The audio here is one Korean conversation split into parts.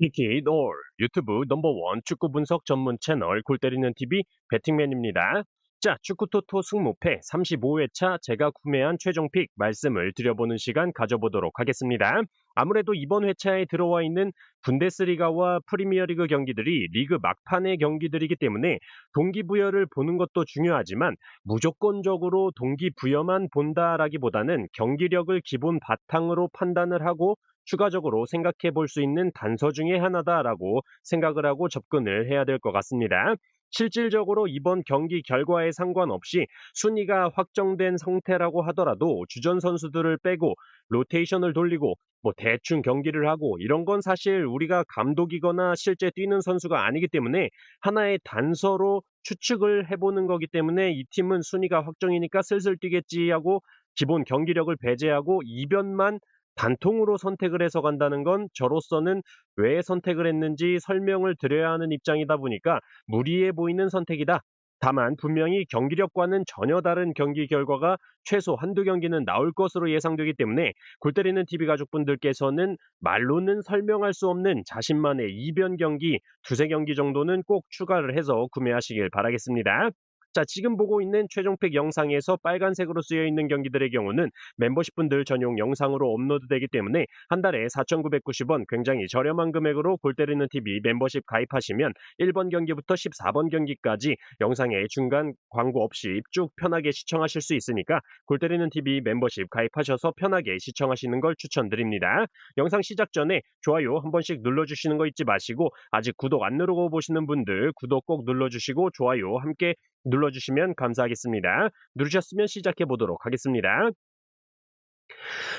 이키 올 유튜브 넘버원 축구 분석 전문 채널 골 때리는 TV 배팅맨입니다. 자, 축구 토토 승무패 35회차 제가 구매한 최종 픽 말씀을 드려보는 시간 가져보도록 하겠습니다. 아무래도 이번 회차에 들어와 있는 분데스리가와 프리미어리그 경기들이 리그 막판의 경기들이기 때문에 동기부여를 보는 것도 중요하지만 무조건적으로 동기부여만 본다라기보다는 경기력을 기본 바탕으로 판단을 하고 추가적으로 생각해 볼 수 있는 단서 중에 하나다라고 생각을 하고 접근을 해야 될 것 같습니다. 실질적으로 이번 경기 결과에 상관없이 순위가 확정된 상태라고 하더라도 주전 선수들을 빼고 로테이션을 돌리고 뭐 대충 경기를 하고 이런 건 사실 우리가 감독이거나 실제 뛰는 선수가 아니기 때문에 하나의 단서로 추측을 해보는 거기 때문에 이 팀은 순위가 확정이니까 슬슬 뛰겠지 하고 기본 경기력을 배제하고 이변만 단통으로 선택을 해서 간다는 건 저로서는 왜 선택을 했는지 설명을 드려야 하는 입장이다 보니까 무리해 보이는 선택이다. 다만 분명히 경기력과는 전혀 다른 경기 결과가 최소 한두 경기는 나올 것으로 예상되기 때문에 골 때리는 TV 가족분들께서는 말로는 설명할 수 없는 자신만의 이변 경기 두세 경기 정도는 꼭 추가를 해서 구매하시길 바라겠습니다. 자, 지금 보고 있는 최종팩 영상에서 빨간색으로 쓰여 있는 경기들의 경우는 멤버십 분들 전용 영상으로 업로드되기 때문에 한 달에 4,990원 굉장히 저렴한 금액으로 골 때리는 TV 멤버십 가입하시면 1번 경기부터 14번 경기까지 영상의 중간 광고 없이 쭉 편하게 시청하실 수 있으니까 골 때리는 TV 멤버십 가입하셔서 편하게 시청하시는 걸 추천드립니다. 영상 시작 전에 좋아요 한 번씩 눌러주시는 거 잊지 마시고 아직 구독 안 누르고 보시는 분들 구독 꼭 눌러주시고 좋아요 함께 눌러주시면 감사하겠습니다. 누르셨으면 시작해 보도록 하겠습니다.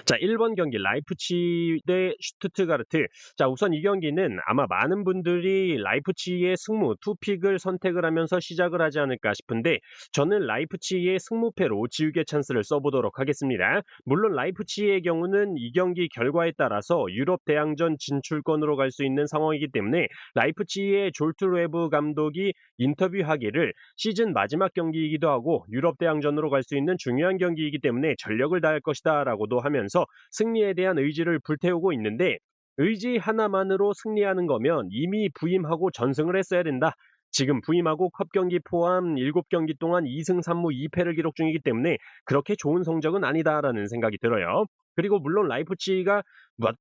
자, 1번 경기 라이프치히 대 슈투트가르트. 자, 우선 이 경기는 아마 많은 분들이 라이프치히의 승무 투픽을 선택을 하면서 시작을 하지 않을까 싶은데 저는 라이프치히의 승무패로 지우개 찬스를 써보도록 하겠습니다. 물론 라이프치히의 경우는 이 경기 결과에 따라서 유럽 대항전 진출권으로 갈 수 있는 상황이기 때문에 라이프치히의 졸트레브 감독이 인터뷰하기를 시즌 마지막 경기이기도 하고 유럽 대항전으로 갈 수 있는 중요한 경기이기 때문에 전력을 다할 것이다 라고도 하면서 승리에 대한 의지를 불태우고 있는데 의지 하나만으로 승리하는 거면 이미 부임하고 전승을 했어야 된다. 지금 부임하고 컵 경기 포함 7경기 동안 2승 3무 2패를 기록 중이기 때문에 그렇게 좋은 성적은 아니다라는 생각이 들어요. 그리고 물론 라이프치히가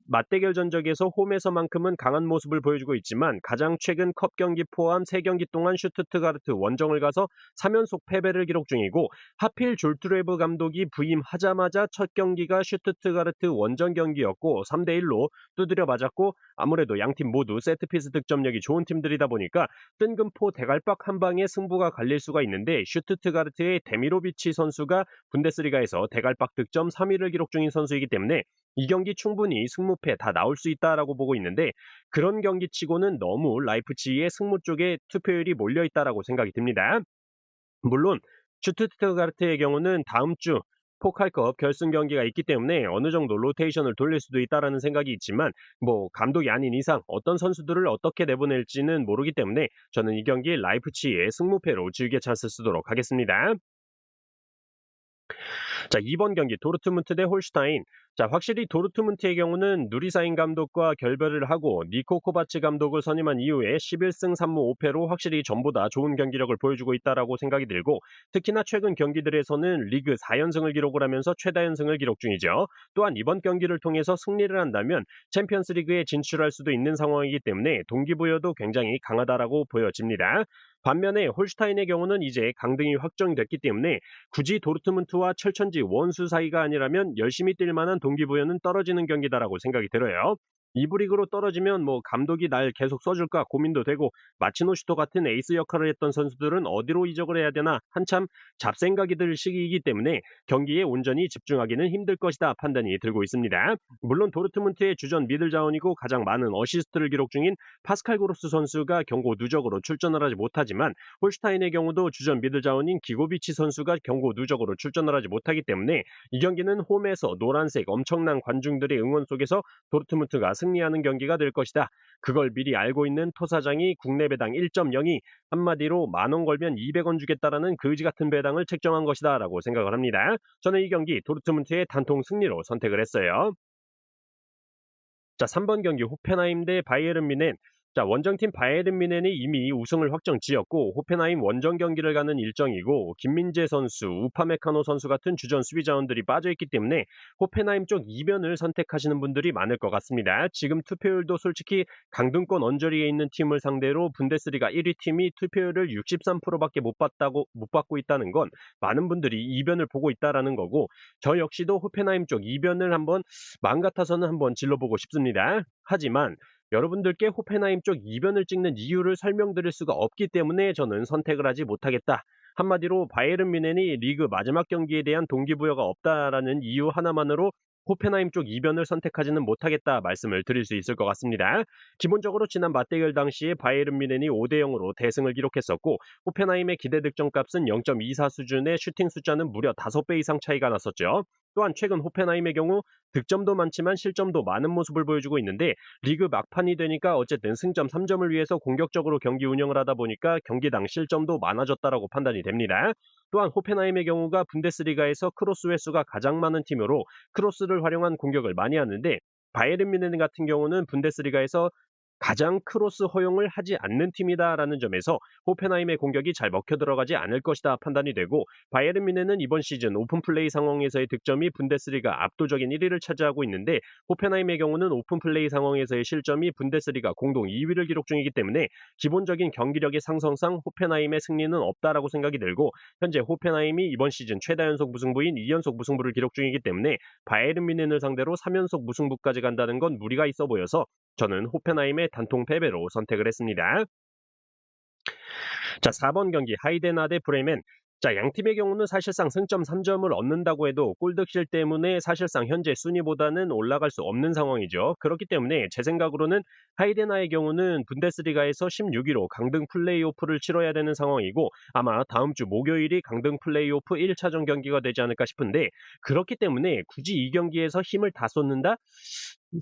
맞대결 전적에서 홈에서만큼은 강한 모습을 보여주고 있지만 가장 최근 컵 경기 포함 3경기 동안 슈투트가르트 원정을 가서 3연속 패배를 기록 중이고 하필 졸트레브 감독이 부임하자마자 첫 경기가 슈투트가르트 원정 경기였고 3대1로 두드려 맞았고 아무래도 양팀 모두 세트피스 득점력이 좋은 팀들이다 보니까 뜬금포 대갈박 한 방에 승부가 갈릴 수가 있는데 슈투트가르트의 데미로비치 선수가 분데스리가에서 대갈박 득점 3위를 기록 중인 선수이기 때문에 이 경기 충분히 승무패 다 나올 수 있다라고 보고 있는데 그런 경기치고는 너무 라이프치히의 승무 쪽에 투표율이 몰려 있다라고 생각이 듭니다. 물론 슈투트가르트의 경우는 다음 주 포칼컵 결승 경기가 있기 때문에 어느 정도 로테이션을 돌릴 수도 있다라는 생각이 있지만 뭐 감독이 아닌 이상 어떤 선수들을 어떻게 내보낼지는 모르기 때문에 저는 이 경기 라이프치히의 승무패로 즐겨 찬스 쓰도록 하겠습니다. 자, 2번 경기 도르트문트 대 홀슈타인. 자, 확실히 도르트문트의 경우는 누리사인 감독과 결별을 하고 니코 코바치 감독을 선임한 이후에 11승 3무 5패로 확실히 전보다 좋은 경기력을 보여주고 있다라고 생각이 들고 특히나 최근 경기들에서는 리그 4연승을 기록을 하면서 최다 연승을 기록 중이죠. 또한 이번 경기를 통해서 승리를 한다면 챔피언스 리그에 진출할 수도 있는 상황이기 때문에 동기부여도 굉장히 강하다라고 보여집니다. 반면에 홀슈타인의 경우는 이제 강등이 확정됐기 때문에 굳이 도르트문트와 철천지 원수 사이가 아니라면 열심히 뛸 만한 동기부여는 떨어지는 경기다라고 생각이 들어요. 2부 리그로 떨어지면 뭐 감독이 날 계속 써줄까 고민도 되고 마치노시토 같은 에이스 역할을 했던 선수들은 어디로 이적을 해야 되나 한참 잡생각이 들 시기이기 때문에 경기에 온전히 집중하기는 힘들 것이다 판단이 들고 있습니다. 물론 도르트문트의 주전 미들 자원이고 가장 많은 어시스트를 기록 중인 파스칼 그로스 선수가 경고 누적으로 출전을 하지 못하지만 홀슈타인의 경우도 주전 미들 자원인 기고비치 선수가 경고 누적으로 출전을 하지 못하기 때문에 이 경기는 홈에서 노란색 엄청난 관중들의 응원 속에서 도르트문트가 승리하는 경기가 될 것이다. 그걸 미리 알고 있는 토사장이 국내 배당 1.02 한마디로 만 원 걸면 200원 주겠다라는 거지 같은 배당을 책정한 것이다라고 생각을 합니다. 저는 이 경기 도르트문트의 단통 승리로 선택을 했어요. 자, 3번 경기 호펜하임 대 바이에른 뮌헨. 자, 원정팀 바이에른 뮌헨이 이미 우승을 확정 지었고 호펜하임 원정 경기를 가는 일정이고 김민재 선수, 우파메카노 선수 같은 주전 수비 자원들이 빠져있기 때문에 호펜하임 쪽 이변을 선택하시는 분들이 많을 것 같습니다. 지금 투표율도 솔직히 강등권 언저리에 있는 팀을 상대로 분데스리가 1위 팀이 투표율을 63%밖에 못 받고 있다는 건 많은 분들이 이변을 보고 있다라는 거고 저 역시도 호펜하임 쪽 이변을 한번 마음 같아서는 한번 질러보고 싶습니다. 하지만 여러분들께 호펜하임 쪽 이변을 찍는 이유를 설명드릴 수가 없기 때문에 저는 선택을 하지 못하겠다. 한마디로 바이에른 뮌헨이 리그 마지막 경기에 대한 동기부여가 없다라는 이유 하나만으로 호펜하임 쪽 이변을 선택하지는 못하겠다 말씀을 드릴 수 있을 것 같습니다. 기본적으로 지난 맞대결 당시에 바이에른 뮌헨이 5대 0으로 대승을 기록했었고 호펜하임의 기대 득점값은 0.24 수준의 슈팅 숫자는 무려 5배 이상 차이가 났었죠. 또한 최근 호펜하임의 경우 득점도 많지만 실점도 많은 모습을 보여주고 있는데 리그 막판이 되니까 어쨌든 승점 3점을 위해서 공격적으로 경기 운영을 하다 보니까 경기당 실점도 많아졌다라고 판단이 됩니다. 또한 호펜하임의 경우가 분데스리가에서 크로스 횟수가 가장 많은 팀으로 크로스를 활용한 공격을 많이 하는데 바이에른 뮌헨 같은 경우는 분데스리가에서 가장 크로스 허용을 하지 않는 팀이다라는 점에서 호펜하임의 공격이 잘 먹혀 들어가지 않을 것이다 판단이 되고 바이에른 뮌헨은 이번 시즌 오픈 플레이 상황에서의 득점이 분데스리가 압도적인 1위를 차지하고 있는데 호펜하임의 경우는 오픈 플레이 상황에서의 실점이 분데스리가 공동 2위를 기록 중이기 때문에 기본적인 경기력의 상성상 호펜하임의 승리는 없다라고 생각이 들고 현재 호펜하임이 이번 시즌 최다 연속 무승부인 2연속 무승부를 기록 중이기 때문에 바이에른 뮌헨을 상대로 3연속 무승부까지 간다는 건 무리가 있어 보여서 저는 호펜하임의 단통 패배로 선택을 했습니다. 자, 4번 경기 하이데나 대 브레멘. 자, 양팀의 경우는 사실상 승점 3점을 얻는다고 해도 골득실 때문에 사실상 현재 순위보다는 올라갈 수 없는 상황이죠. 그렇기 때문에 제 생각으로는 하이데나의 경우는 분데스리가에서 16위로 강등 플레이오프를 치러야 되는 상황이고 아마 다음 주 목요일이 강등 플레이오프 1차전 경기가 되지 않을까 싶은데 그렇기 때문에 굳이 이 경기에서 힘을 다 쏟는다?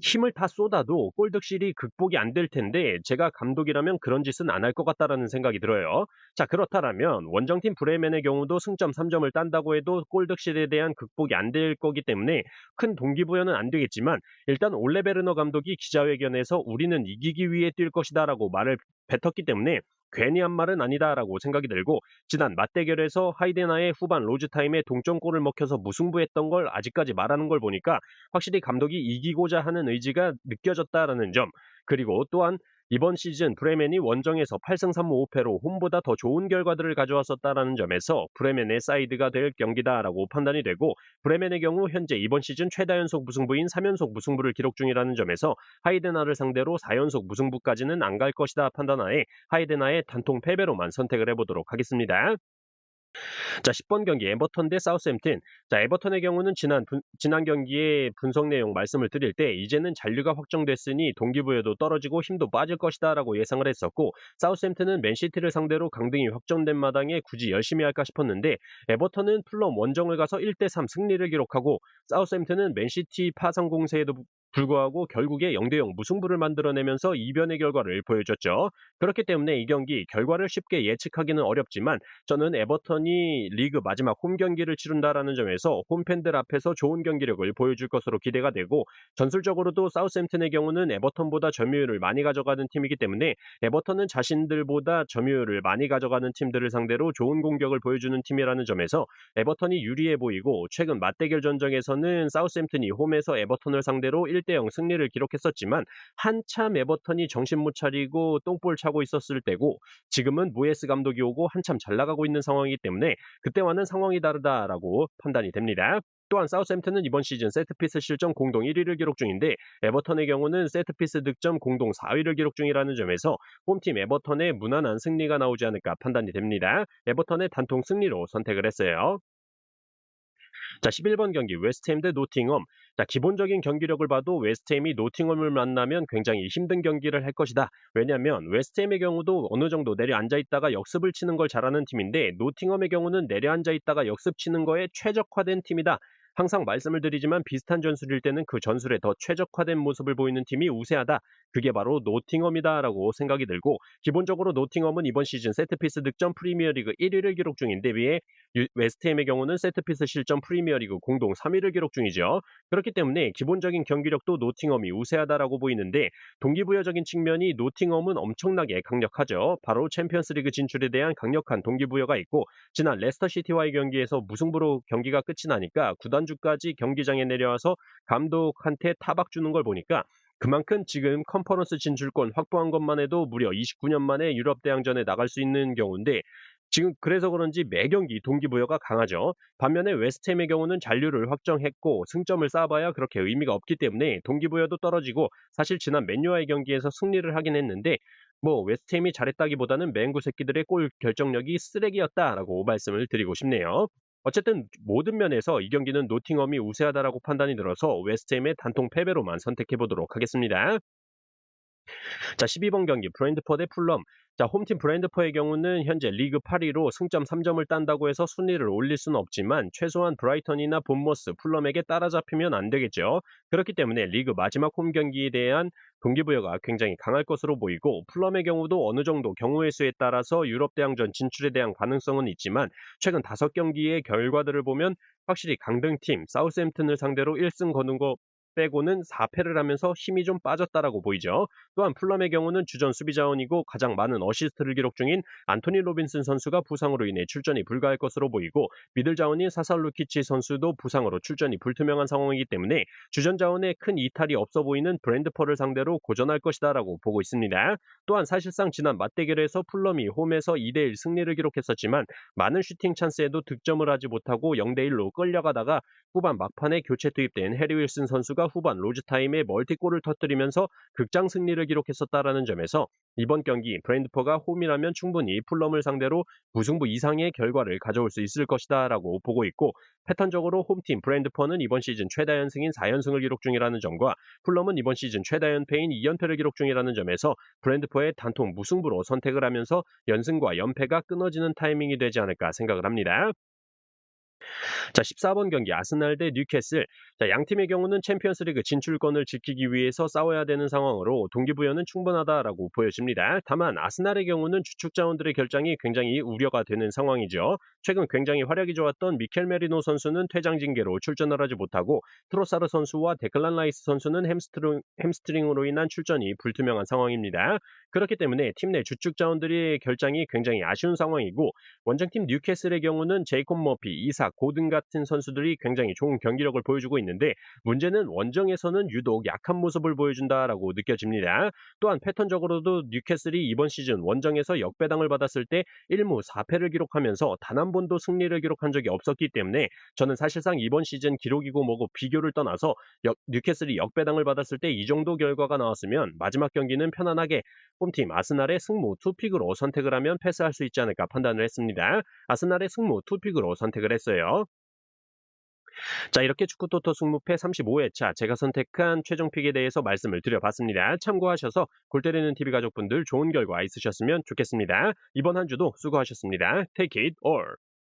힘을 다 쏟아도 골득실이 극복이 안 될 텐데 제가 감독이라면 그런 짓은 안 할 것 같다라는 생각이 들어요. 자, 그렇다면 원정팀 브레멘의 경우도 승점 3점을 딴다고 해도 골득실에 대한 극복이 안 될 거기 때문에 큰 동기부여는 안 되겠지만 일단 올레 베르너 감독이 기자회견에서 우리는 이기기 위해 뛸 것이다라고 말을 뱉었기 때문에 괜히 한 말은 아니다라고 생각이 들고 지난 맞대결에서 하이데나의 후반 로즈타임에 동점골을 먹혀서 무승부했던 걸 아직까지 말하는 걸 보니까 확실히 감독이 이기고자 하는 의지가 느껴졌다라는 점, 그리고 또한 이번 시즌 브레멘이 원정에서 8승 3무 5패로 홈보다 더 좋은 결과들을 가져왔었다라는 점에서 브레멘의 사이드가 될 경기다라고 판단이 되고 브레멘의 경우 현재 이번 시즌 최다 연속 무승부인 3연속 무승부를 기록 중이라는 점에서 하이데나를 상대로 4연속 무승부까지는 안 갈 것이다 판단하에 하이데나의 단통 패배로만 선택을 해보도록 하겠습니다. 자, 10번 경기 에버턴 대 사우스햄튼. 자, 에버턴의 경우는 지난 경기의 분석 내용 말씀을 드릴 때 이제는 잔류가 확정됐으니 동기부여도 떨어지고 힘도 빠질 것이다라고 예상을 했었고 사우스햄튼은 맨시티를 상대로 강등이 확정된 마당에 굳이 열심히 할까 싶었는데 에버턴은 풀럼 원정을 가서 1대3 승리를 기록하고 사우스햄튼은 맨시티 파상 공세에도 불구하고 결국에 0대0 무승부를 만들어내면서 이변의 결과를 보여줬죠. 그렇기 때문에 이 경기 결과를 쉽게 예측하기는 어렵지만 저는 에버턴이 리그 마지막 홈 경기를 치른다라는 점에서 홈팬들 앞에서 좋은 경기력을 보여줄 것으로 기대가 되고 전술적으로도 사우스햄튼의 경우는 에버턴보다 점유율을 많이 가져가는 팀이기 때문에 에버턴은 자신들보다 점유율을 많이 가져가는 팀들을 상대로 좋은 공격을 보여주는 팀이라는 점에서 에버턴이 유리해 보이고 최근 맞대결 전적에서는 사우스햄튼이 홈에서 에버턴을 상대로 1대0 승리를 기록했었지만 한참 에버턴이 정신 못 차리고 똥볼 차고 있었을 때고 지금은 모예스 감독이 오고 한참 잘 나가고 있는 상황이기 때문에 그때와는 상황이 다르다라고 판단이 됩니다. 또한 사우스햄튼은 이번 시즌 세트피스 실점 공동 1위를 기록 중인데 에버턴의 경우는 세트피스 득점 공동 4위를 기록 중이라는 점에서 홈팀 에버턴의 무난한 승리가 나오지 않을까 판단이 됩니다. 에버턴의 단통 승리로 선택을 했어요. 자, 11번 경기 웨스트햄 대 노팅엄. 자, 기본적인 경기력을 봐도 웨스트햄이 노팅엄을 만나면 굉장히 힘든 경기를 할 것이다. 왜냐하면 웨스트햄의 경우도 어느 정도 내려앉아 있다가 역습을 치는 걸 잘하는 팀인데 노팅엄의 경우는 내려앉아 있다가 역습 치는 거에 최적화된 팀이다. 항상 말씀을 드리지만 비슷한 전술일 때는 그 전술에 더 최적화된 모습을 보이는 팀이 우세하다. 그게 바로 노팅엄이다라고 생각이 들고 기본적으로 노팅엄은 이번 시즌 세트피스 득점 프리미어리그 1위를 기록 중인데 위에 웨스트햄의 경우는 세트피스 실점 프리미어리그 공동 3위를 기록 중이죠. 그렇기 때문에 기본적인 경기력도 노팅엄이 우세하다라고 보이는데 동기부여적인 측면이 노팅엄은 엄청나게 강력하죠. 바로 챔피언스리그 진출에 대한 강력한 동기부여가 있고 지난 레스터 시티와의 경기에서 무승부로 경기가 끝이 나니까 구단주까지 경기장에 내려와서 감독한테 타박 주는 걸 보니까 그만큼 지금 컨퍼런스 진출권 확보한 것만 해도 무려 29년 만에 유럽 대항전에 나갈 수 있는 경우인데 지금 그래서 그런지 매 경기 동기부여가 강하죠. 반면에 웨스트햄의 경우는 잔류를 확정했고 승점을 쌓아봐야 그렇게 의미가 없기 때문에 동기부여도 떨어지고 사실 지난 맨유와의 경기에서 승리를 하긴 했는데 뭐 웨스트햄이 잘했다기보다는 맹구 새끼들의 골 결정력이 쓰레기였다라고 말씀을 드리고 싶네요. 어쨌든 모든 면에서 이 경기는 노팅엄이 우세하다라고 판단이 들어서 웨스트햄의 단통 패배로만 선택해 보도록 하겠습니다. 자, 12번 경기 브랜드포 대 풀럼. 자, 홈팀 브랜드포의 경우는 현재 리그 8위로 승점 3점을 딴다고 해서 순위를 올릴 수는 없지만 최소한 브라이턴이나 본머스, 풀럼에게 따라잡히면 안 되겠죠. 그렇기 때문에 리그 마지막 홈 경기에 대한 동기부여가 굉장히 강할 것으로 보이고 풀럼의 경우도 어느 정도 경우의 수에 따라서 유럽 대항전 진출에 대한 가능성은 있지만 최근 5경기의 결과들을 보면 확실히 강등팀 사우스햄튼을 상대로 1승 거둔 거 빼고는 4패를 하면서 힘이 좀 빠졌다라고 보이죠. 또한 풀럼의 경우는 주전 수비 자원이고 가장 많은 어시스트를 기록 중인 안토니 로빈슨 선수가 부상으로 인해 출전이 불가할 것으로 보이고 미들 자원인 사살 루키치 선수도 부상으로 출전이 불투명한 상황이기 때문에 주전 자원에 큰 이탈이 없어 보이는 브랜드퍼를 상대로 고전할 것이다라고 보고 있습니다. 또한 사실상 지난 맞대결에서 풀럼이 홈에서 2대1 승리를 기록했었지만 많은 슈팅 찬스에도 득점을 하지 못하고 0대1로 끌려가다가 후반 막판에 교체 투입된 해리 윌슨 선수가 후반 로즈타임에 멀티골을 터뜨리면서 극장 승리를 기록했었다라는 점에서 이번 경기 브랜드퍼가 홈이라면 충분히 풀럼을 상대로 무승부 이상의 결과를 가져올 수 있을 것이다라고 보고 있고 패턴적으로 홈팀 브랜드퍼는 이번 시즌 최다 연승인 4연승을 기록 중이라는 점과 풀럼은 이번 시즌 최다 연패인 2연패를 기록 중이라는 점에서 브랜드퍼의 단통 무승부로 선택을 하면서 연승과 연패가 끊어지는 타이밍이 되지 않을까 생각을 합니다. 자, 14번 경기 아스날 대 뉴캐슬. 자, 양 팀의 경우는 챔피언스리그 진출권을 지키기 위해서 싸워야 되는 상황으로 동기부여는 충분하다라고 보여집니다. 다만 아스날의 경우는 주축 자원들의 결장이 굉장히 우려가 되는 상황이죠. 최근 굉장히 활약이 좋았던 미켈 메리노 선수는 퇴장 징계로 출전을 하지 못하고 트로사르 선수와 데클란 라이스 선수는 햄스트링으로 인한 출전이 불투명한 상황입니다. 그렇기 때문에 팀 내 주축 자원들의 결장이 굉장히 아쉬운 상황이고 원정팀 뉴캐슬의 경우는 제이콥 머피, 이삭, 고든 같은 선수들이 굉장히 좋은 경기력을 보여주고 있는데 문제는 원정에서는 유독 약한 모습을 보여준다라고 느껴집니다. 또한 패턴적으로도 뉴캐슬이 이번 시즌 원정에서 역배당을 받았을 때 1무 4패를 기록하면서 단 한 번도 승리를 기록한 적이 없었기 때문에 저는 사실상 이번 시즌 기록이고 뭐고 비교를 떠나서 뉴캐슬이 역배당을 받았을 때 이 정도 결과가 나왔으면 마지막 경기는 편안하게 홈팀 아스날의 승무 투픽으로 선택을 하면 패스할 수 있지 않을까 판단을 했습니다. 아스날의 승무 투픽으로 선택을 했어요. 자, 이렇게 축구토토 승무패 35회차 제가 선택한 최종 픽에 대해서 말씀을 드려봤습니다. 참고하셔서 골 때리는 TV 가족분들 좋은 결과 있으셨으면 좋겠습니다. 이번 한 주도 수고하셨습니다. Take it all.